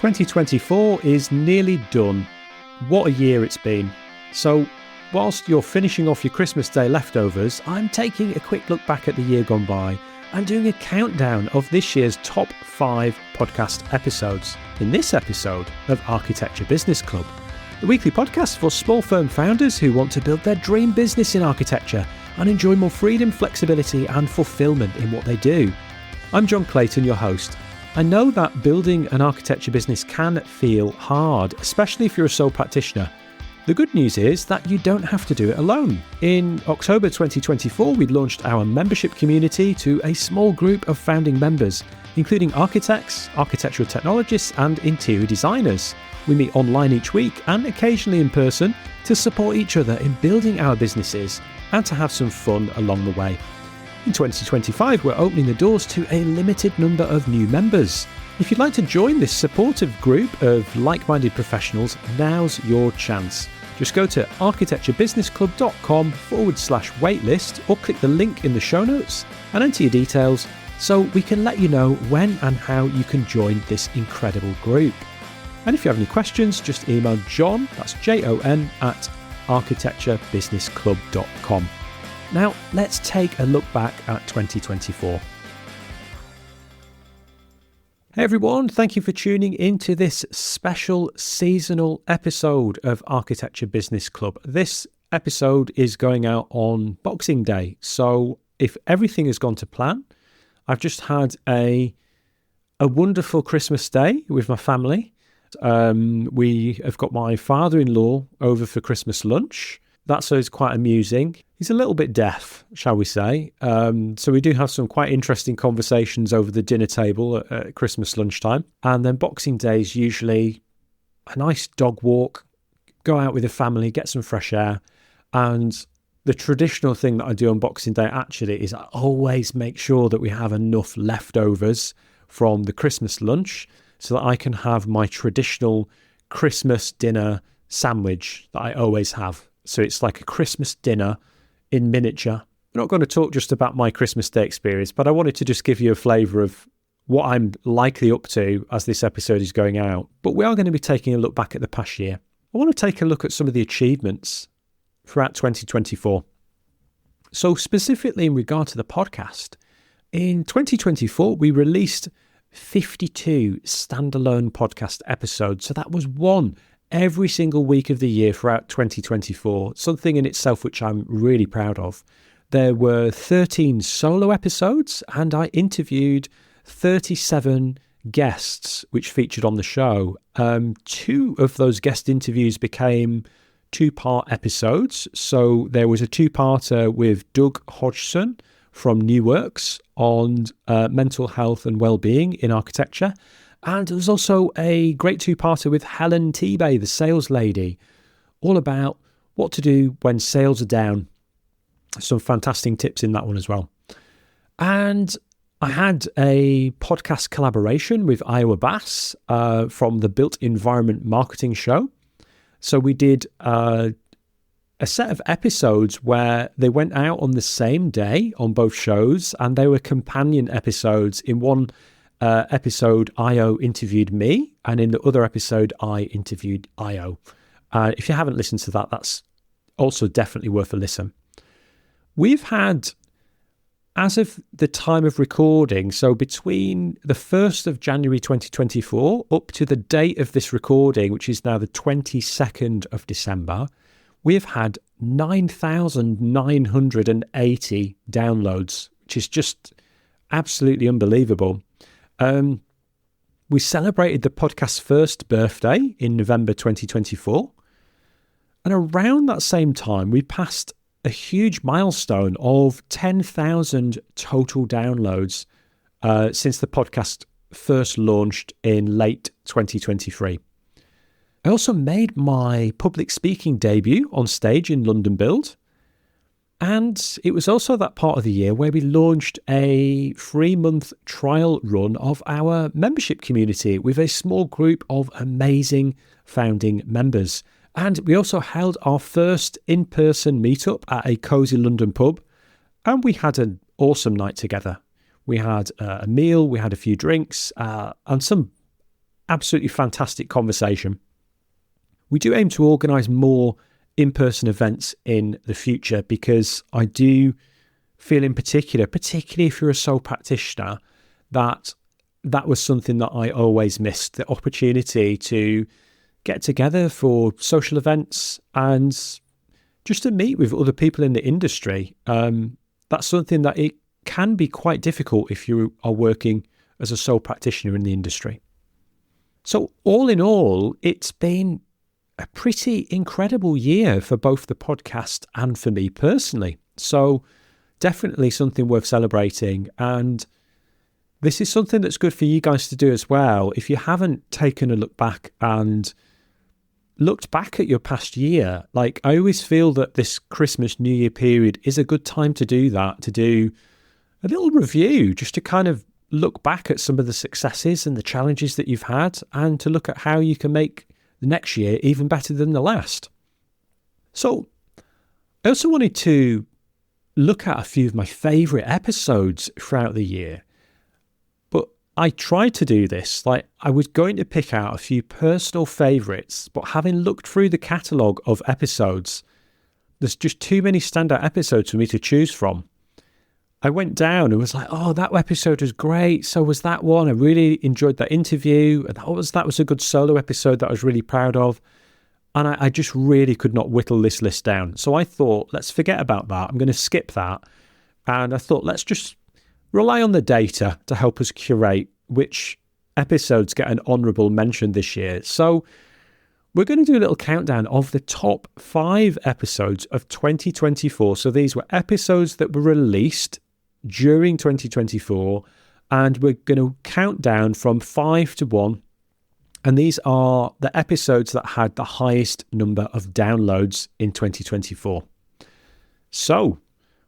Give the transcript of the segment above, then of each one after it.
2024 is nearly done. What a year it's been. So, whilst you're finishing off your Christmas Day leftovers, I'm taking a quick look back at the year gone by and doing a countdown of this year's top 5 podcast episodes. In this episode of Architecture Business Club, the weekly podcast for small firm founders who want to build their dream business in architecture and enjoy more freedom, flexibility and fulfillment in what they do. I'm John Clayton, your host. I know that building an architecture business can feel hard, especially if you're a sole practitioner. The good news is that you don't have to do it alone. In October 2024, we launched our membership community to a small group of founding members, including architects, architectural technologists, and interior designers. We meet online each week and occasionally in person to support each other in building our businesses and to have some fun along the way. In 2025, we're opening the doors to a limited number of new members. If you'd like to join this supportive group of like-minded professionals, now's your chance. Just go to architecturebusinessclub.com/waitlist or click the link in the show notes and enter your details so we can let you know when and how you can join this incredible group. And if you have any questions, just email John, that's Jon, at architecturebusinessclub.com. Now, let's take a look back at 2024. Hey everyone, thank you for tuning into this special seasonal episode of Architecture Business Club. This episode is going out on Boxing Day, so if everything has gone to plan, I've just had a wonderful Christmas day with my family. We have got my father-in-law over for Christmas lunch. That's always quite amusing. He's a little bit deaf, shall we say. So we do have some quite interesting conversations over the dinner table at Christmas lunchtime. And then Boxing Day is usually a nice dog walk, go out with the family, get some fresh air. And the traditional thing that I do on Boxing Day actually is I always make sure that we have enough leftovers from the Christmas lunch so that I can have my traditional Christmas dinner sandwich that I always have. So it's like a Christmas dinner in miniature. I'm not going to talk just about my Christmas Day experience, but I wanted to just give you a flavour of what I'm likely up to as this episode is going out. But we are going to be taking a look back at the past year. I want to take a look at some of the achievements throughout 2024. So specifically in regard to the podcast, in 2024, we released 52 standalone podcast episodes. So that was one every single week of the year throughout 2024, something in itself which I'm really proud of. There were 13 solo episodes and I interviewed 37 guests which featured on the show. 2 of those guest interviews became 2-part episodes. So there was a 2-parter with Doug Hodgson from New Works on mental health and well-being in architecture. And there was also a great 2-parter with Helen Tebay, the sales lady, all about what to do when sales are down. Some fantastic tips in that one as well. And I had a podcast collaboration with Iowa Bass from the Built Environment Marketing Show. So we did a set of episodes where they went out on the same day on both shows, and they were companion episodes. In one episode, Io interviewed me, and in the other episode, I interviewed Io. If you haven't listened to that, that's also definitely worth a listen. We've had, as of the time of recording, so between the 1st of January 2024 up to the date of this recording, which is now the 22nd of December, we have had 9,980 downloads, which is just absolutely unbelievable. We celebrated the podcast's first birthday in November 2024. And around that same time, we passed a huge milestone of 10,000 total downloads since the podcast first launched in late 2023. I also made my public speaking debut on stage in London Build. And it was also that part of the year where we launched a 3-month trial run of our membership community with a small group of amazing founding members. And we also held our first in-person meetup at a cosy London pub, and we had an awesome night together. We had a meal, we had a few drinks, and some absolutely fantastic conversation. We do aim to organise more in-person events in the future because I do feel in particular, particularly if you're a sole practitioner, that was something that I always missed, the opportunity to get together for social events and just to meet with other people in the industry. That's something that it can be quite difficult if you are working as a sole practitioner in the industry. So all in all, it's been a pretty incredible year for both the podcast and for me personally. So definitely something worth celebrating. And this is something that's good for you guys to do as well. If you haven't taken a look back and looked back at your past year, like I always feel that this Christmas, New Year period is a good time to do that, to do a little review, just to kind of look back at some of the successes and the challenges that you've had and to look at how you can make the next year even better than the last. So I also wanted to look at a few of my favourite episodes throughout the year. But I tried to do this, like I was going to pick out a few personal favourites, but having looked through the catalogue of episodes, there's just too many standout episodes for me to choose from. I went down and was like, oh, that episode was great. So was that one. I really enjoyed that interview. That was a good solo episode that I was really proud of. And I just really could not whittle this list down. So I thought, let's forget about that. I'm going to skip that. And I thought, let's just rely on the data to help us curate which episodes get an honourable mention this year. So we're going to do a little countdown of the top 5 episodes of 2024. So these were episodes that were released during 2024, and we're going to count down from 5 to 1. And these are the episodes that had the highest number of downloads in 2024. So,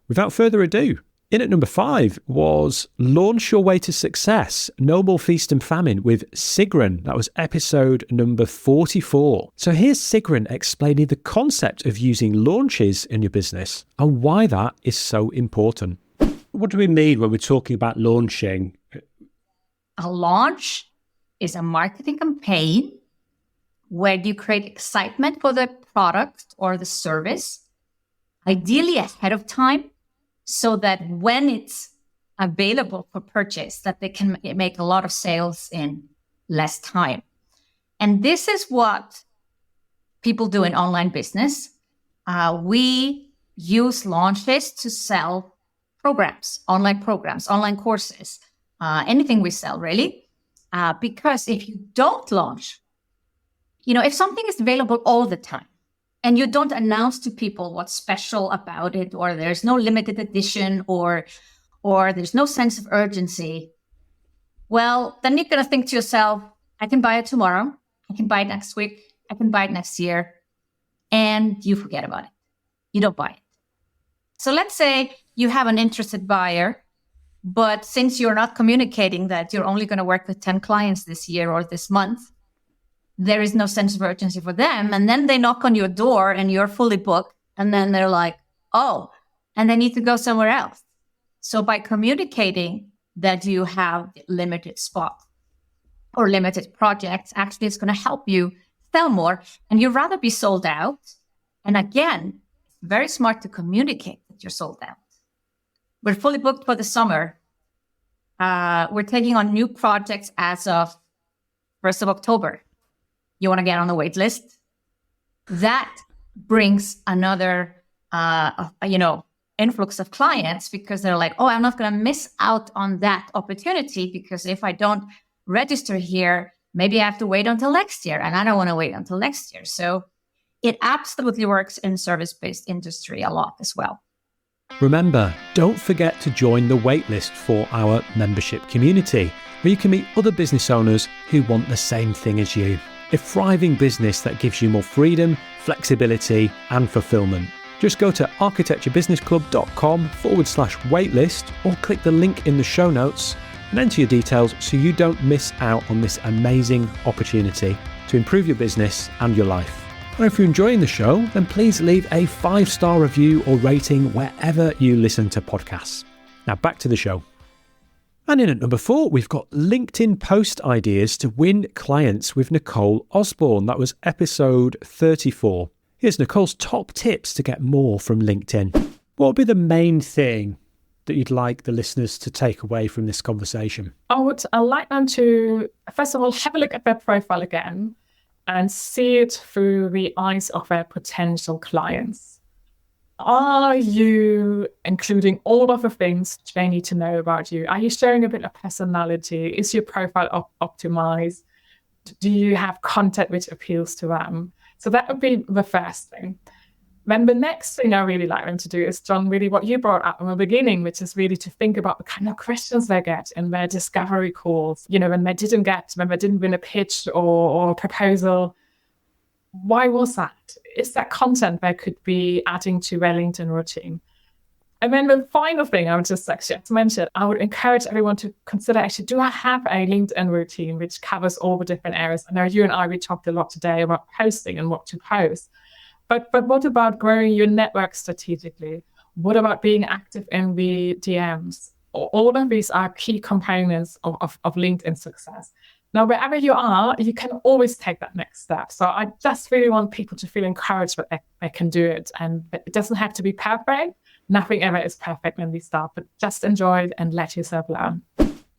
without further ado, in at number 5 was Launch Your Way to Success, No More Feast and Famine with Sigrun. That was episode number 44. So here's Sigrun explaining the concept of using launches in your business and why that is so important. What do we mean when we're talking about launching? A launch is a marketing campaign where you create excitement for the product or the service, ideally ahead of time, so that when it's available for purchase, that they can make a lot of sales in less time. And this is what people do in online business. We use launches to sell programs, online courses, anything we sell really. Because if you don't launch, if something is available all the time and you don't announce to people what's special about it, or there's no limited edition, or there's no sense of urgency, well, then you're going to think to yourself, I can buy it tomorrow, I can buy it next week, I can buy it next year, and you forget about it. You don't buy it. So let's say you have an interested buyer, but since you're not communicating that you're only going to work with 10 clients this year or this month, there is no sense of urgency for them. And then they knock on your door and you're fully booked. And then they're like, oh, and they need to go somewhere else. So by communicating that you have limited spot or limited projects, actually it's going to help you sell more. And you'd rather be sold out. And again, it's very smart to communicate that you're sold out. We're fully booked for the summer. We're taking on new projects as of 1st of October. You want to get on the wait list? That brings another, influx of clients because they're like, oh, I'm not going to miss out on that opportunity because if I don't register here, maybe I have to wait until next year, and I don't want to wait until next year. So it absolutely works in service-based industry a lot as well. Remember, don't forget to join the waitlist for our membership community, where you can meet other business owners who want the same thing as you. A thriving business that gives you more freedom, flexibility, and fulfillment. Just go to architecturebusinessclub.com/waitlist or click the link in the show notes and enter your details so you don't miss out on this amazing opportunity to improve your business and your life. And if you're enjoying the show, then please leave a 5-star review or rating wherever you listen to podcasts. Now back to the show. And in at number 4, we've got LinkedIn post ideas to win clients with Nicole Osborne. That was episode 34. Here's Nicole's top tips to get more from LinkedIn. What would be the main thing that you'd like the listeners to take away from this conversation? I would like them to, first of all, have a look at their profile again and see it through the eyes of their potential clients. Are you including all of the things they need to know about you? Are you showing a bit of personality? Is your profile optimized? Do you have content which appeals to them? So that would be the first thing. Then the next thing I really like them to do is, John, really what you brought up in the beginning, which is really to think about the kind of questions they get in their discovery calls. When they didn't win a pitch or a proposal. Why was that? Is that content they could be adding to their LinkedIn routine? And then the final thing I would just actually mention, I would encourage everyone to consider, actually, do I have a LinkedIn routine which covers all the different areas? I know you and I, we talked a lot today about posting and what to post. But what about growing your network strategically? What about being active in the DMs? All of these are key components of LinkedIn success. Now, wherever you are, you can always take that next step. So I just really want people to feel encouraged that they can do it. And it doesn't have to be perfect. Nothing ever is perfect when we start, but just enjoy it and let yourself learn.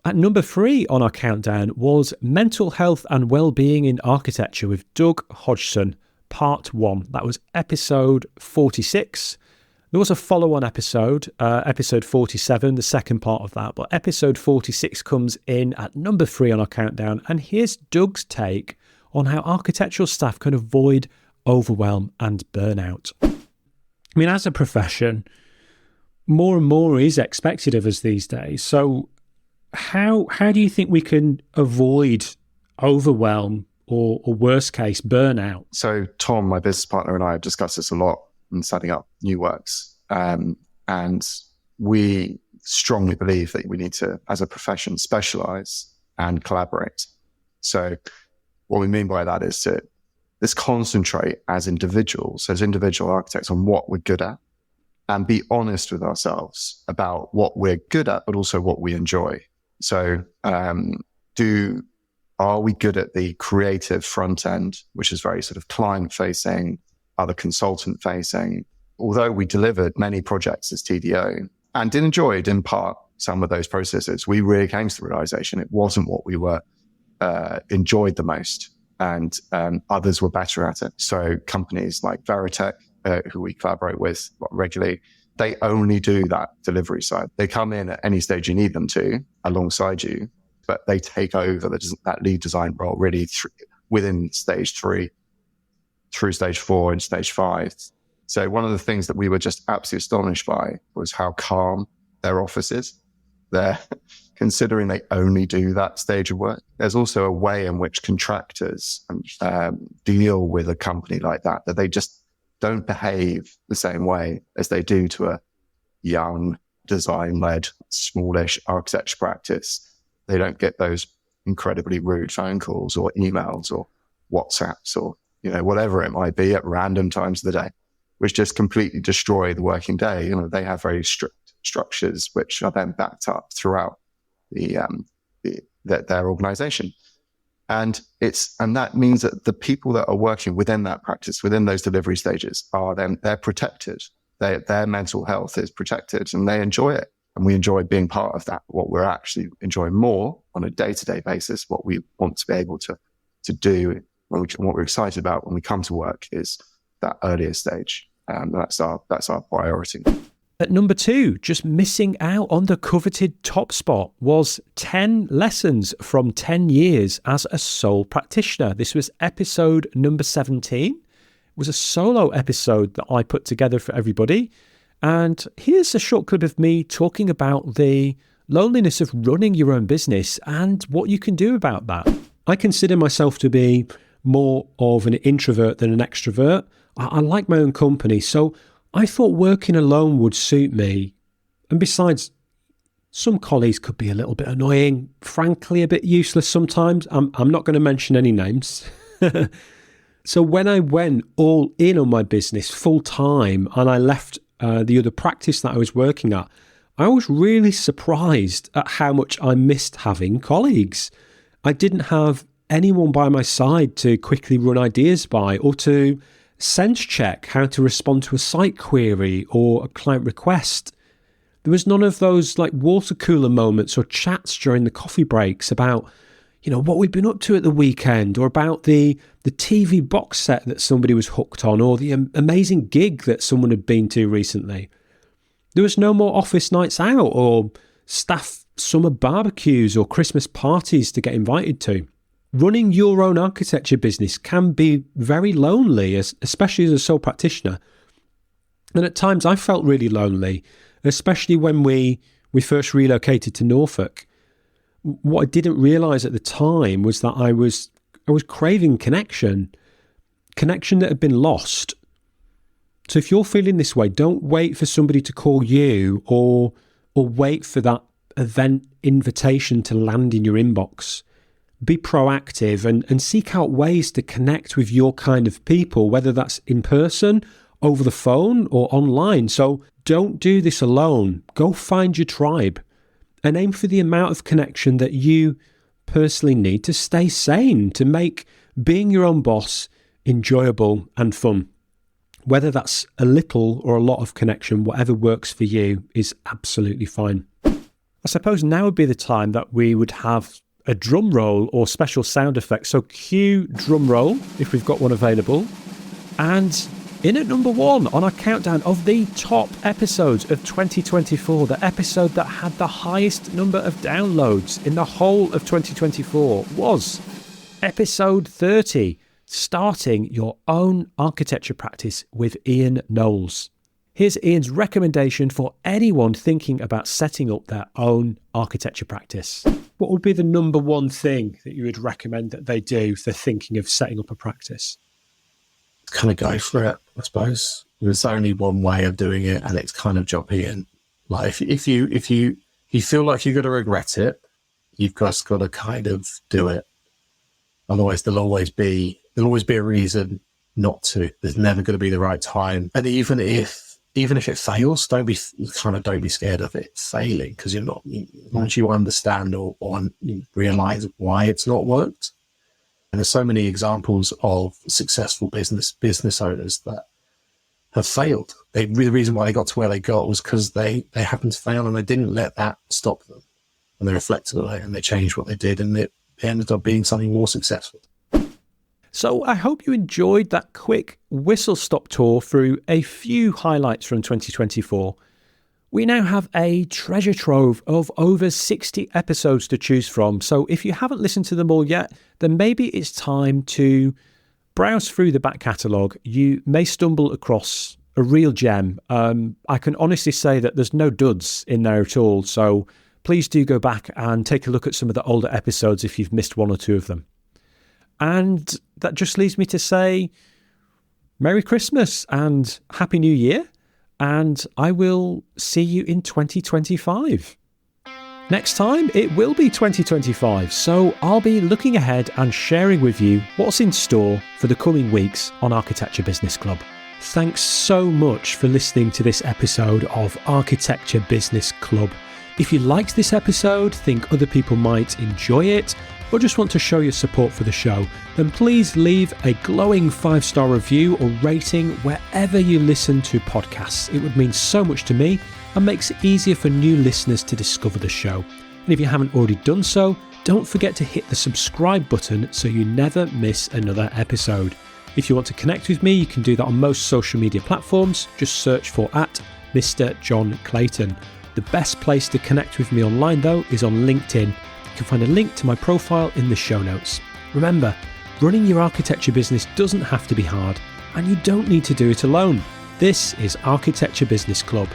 At number 3 on our countdown was Mental Health and Wellbeing in Architecture with Doug Hodgson, part 1. That was episode 46. There was a follow-on episode, episode 47, the second part of that, but episode 46 comes in at number 3 on our countdown, and here's Doug's take on how architectural staff can avoid overwhelm and burnout. I mean, as a profession, more and more is expected of us these days, so how do you think we can avoid overwhelm or worst case, burnout? So Tom, my business partner, and I have discussed this a lot in setting up new works. And we strongly believe that we need to, as a profession, specialize and collaborate. So what we mean by that is to let's concentrate as individuals, as individual architects, on what we're good at and be honest with ourselves about what we're good at, but also what we enjoy. So are we good at the creative front end, which is very sort of client facing, other consultant facing? Although we delivered many projects as TDO and enjoyed in part some of those processes, we really came to the realization it wasn't what we were enjoyed the most, and others were better at it. So companies like Veritech, who we collaborate with regularly, they only do that delivery side. They come in at any stage you need them to alongside you, but they take over that lead design role really within stage 3, through stage 4 and stage 5. So one of the things that we were just absolutely astonished by was how calm their office is. They're considering they only do that stage of work. There's also a way in which contractors deal with a company like that they just don't behave the same way as they do to a young, design-led, smallish architecture practice. They don't get those incredibly rude phone calls or emails or WhatsApps or whatever it might be at random times of the day, which just completely destroy the working day. They have very strict structures which are then backed up throughout their organization. And that means that the people that are working within that practice, within those delivery stages, they're protected. Their mental health is protected and they enjoy it. And we enjoy being part of that. What we're actually enjoying more on a day-to-day basis, what we want to be able to do, what we're excited about when we come to work is that earlier stage. That's our priority. At number 2, just missing out on the coveted top spot was 10 lessons from 10 years as a sole practitioner. This was episode number 17. It was a solo episode that I put together for everybody. And here's a short clip of me talking about the loneliness of running your own business and what you can do about that. I consider myself to be more of an introvert than an extrovert. I like my own company, so I thought working alone would suit me. And besides, some colleagues could be a little bit annoying, frankly, a bit useless sometimes. I'm not going to mention any names. So when I went all in on my business full time and I left the other practice that I was working at, I was really surprised at how much I missed having colleagues. I didn't have anyone by my side to quickly run ideas by, or to sense check how to respond to a site query or a client request. There was none of those like water cooler moments or chats during the coffee breaks about, what we'd been up to at the weekend, or about the TV box set that somebody was hooked on, or the amazing gig that someone had been to recently. There was no more office nights out or staff summer barbecues or Christmas parties to get invited to. Running your own architecture business can be very lonely, especially as a sole practitioner. And at times I felt really lonely, especially when we first relocated to Norfolk. What I didn't realise at the time was that I was craving connection that had been lost. So if you're feeling this way, don't wait for somebody to call you or wait for that event invitation to land in your inbox. Be proactive and seek out ways to connect with your kind of people, whether that's in person, over the phone, or online. So don't do this alone. Go find your tribe and aim for the amount of connection that you personally need to stay sane, to make being your own boss enjoyable and fun. Whether that's a little or a lot of connection, whatever works for you is absolutely fine. I suppose now would be the time that we would have a drum roll or special sound effect. So cue drum roll if we've got one available. And in at number 1 on our countdown of the top episodes of 2024, the episode that had the highest number of downloads in the whole of 2024 was episode 30, Starting Your Own Architecture Practice with Ian Knowles. Here's Ian's recommendation for anyone thinking about setting up their own architecture practice. What would be the number 1 thing that you would recommend that they do if they're thinking of setting up a practice? Kind of go for it, I suppose. There's only one way of doing it, and it's kind of jumping in. Like if you feel like you're going to regret it, you've just got to kind of do it. Otherwise, there'll always be a reason not to. There's never going to be the right time. And even if it fails, don't be scared of it failing, because you're not. Once you understand or you realize why it's not worked. And there's so many examples of successful business owners that have failed. The reason why they got to where they got was because they happened to fail, and they didn't let that stop them. And they reflected on it, and they changed what they did, and it ended up being something more successful. So I hope you enjoyed that quick whistle-stop tour through a few highlights from 2024. We now have a treasure trove of over 60 episodes to choose from. So if you haven't listened to them all yet, then maybe it's time to browse through the back catalogue. You may stumble across a real gem. I can honestly say that there's no duds in there at all. So please do go back and take a look at some of the older episodes if you've missed 1 or 2 of them. And that just leaves me to say Merry Christmas and Happy New Year. And I will see you in 2025. Next time, it will be 2025, so I'll be looking ahead and sharing with you what's in store for the coming weeks on Architecture Business Club. Thanks so much for listening to this episode of Architecture Business Club. If you liked this episode, think other people might enjoy it, or just want to show your support for the show, then please leave a glowing 5-star review or rating wherever you listen to podcasts. It would mean so much to me and makes it easier for new listeners to discover the show. And if you haven't already done so, don't forget to hit the subscribe button so you never miss another episode. If you want to connect with me, you can do that on most social media platforms. Just search for @Mr. John Clayton. The best place to connect with me online, though, is on LinkedIn. You can find a link to my profile in the show notes. Remember, running your architecture business doesn't have to be hard, and you don't need to do it alone. This is Architecture Business Club,